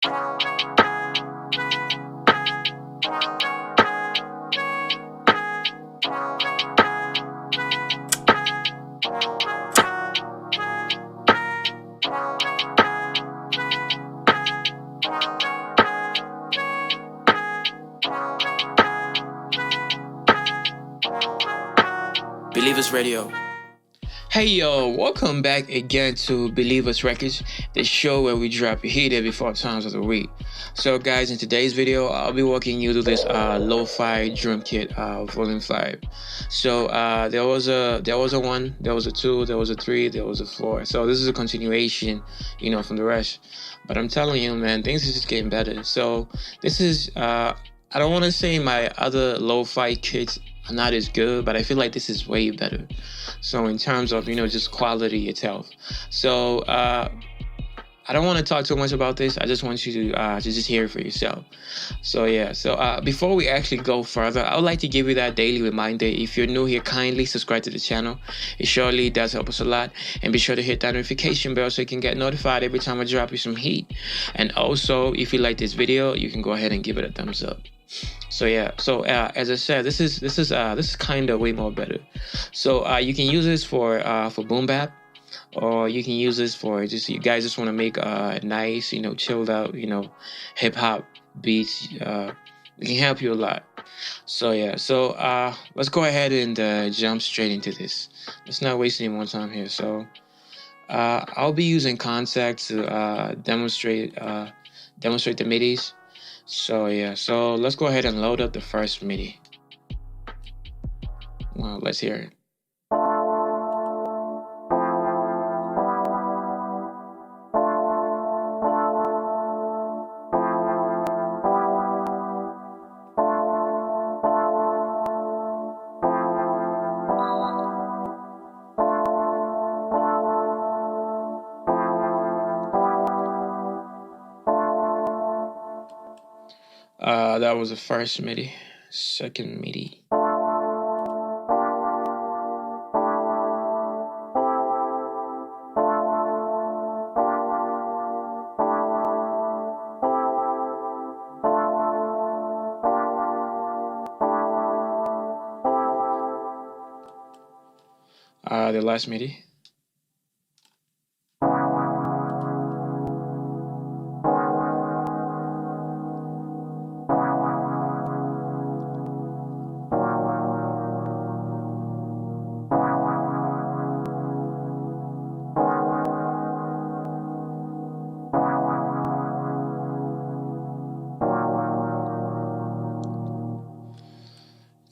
Believers Radio. Hey yo, welcome back again to Believers Records, the show where we drop your heat every 4 times of the week. So guys, in today's video, I'll be walking you through this Lo-Fi Drum Kit Volume 5. So there was a 1, there was a 2, there was a 3, there was a 4. So this is a continuation, from the rest. But I'm telling you, man, things are just getting better. So this is, I don't want to say my other Lo-Fi kits are not as good, but I feel like this is way better. So in terms of, just quality itself. So I don't want to talk too much about this. I just want you to just hear it for yourself. So yeah, before we actually go further, I would like to give you that daily reminder. If you're new here, kindly subscribe to the channel. It surely does help us a lot. And be sure to hit that notification bell so you can get notified every time I drop you some heat. And also, if you like this video, you can go ahead and give it a thumbs up. So yeah, as I said, this is kind of way more better. So you can use this for boom bap, or you can use this for you guys just want to make nice, chilled out, hip hop beats. It can help you a lot. So yeah, let's go ahead and jump straight into this. Let's not waste any more time here. So I'll be using Contact to demonstrate the midis. So yeah, let's go ahead and load up the first MIDI. Well, let's hear it. That was the first MIDI. Second MIDI. The last MIDI.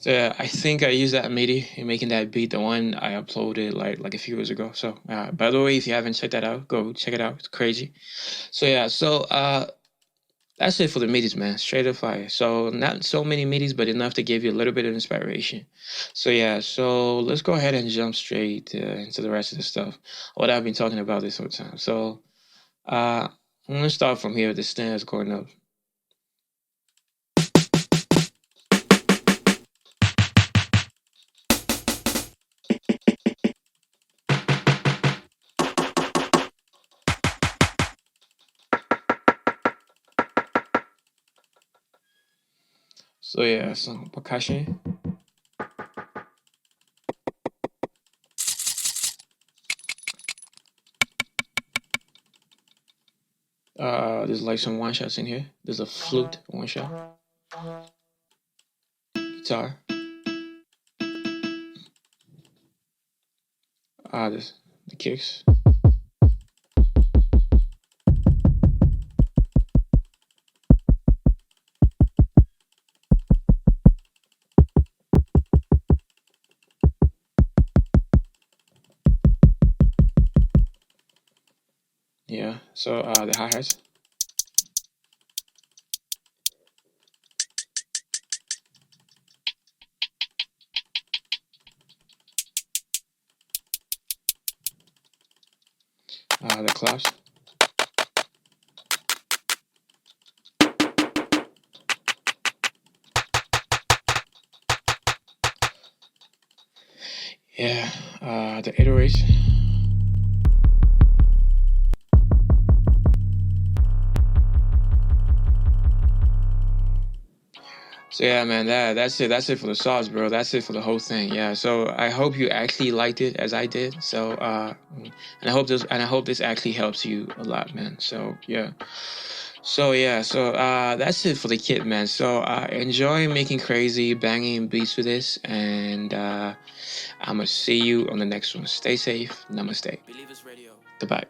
So I think I used that MIDI in making that beat, the one I uploaded like a few years ago. So by the way, if you haven't checked that out, go check it out. It's crazy. So yeah, that's it for the midis, man. Straight up fire. So not so many midis, but enough to give you a little bit of inspiration. So yeah, so let's go ahead and jump straight into the rest of the stuff. What I've been talking about this whole time. So I'm gonna start from here with the snares going up. So yeah, some percussion. There's like some one shots in here. There's a flute one shot. Guitar. There's the kicks. Yeah, so the hi-hats. The claps. Yeah, the 808s. So yeah, man, that's it. That's it for the sauce, bro. That's it for the whole thing. Yeah. So I hope you actually liked it as I did. So and I hope this actually helps you a lot, man. So yeah. So that's it for the kit, man. So enjoy making crazy banging beats with this, and I'm gonna see you on the next one. Stay safe. Namaste. Believers Radio. Goodbye.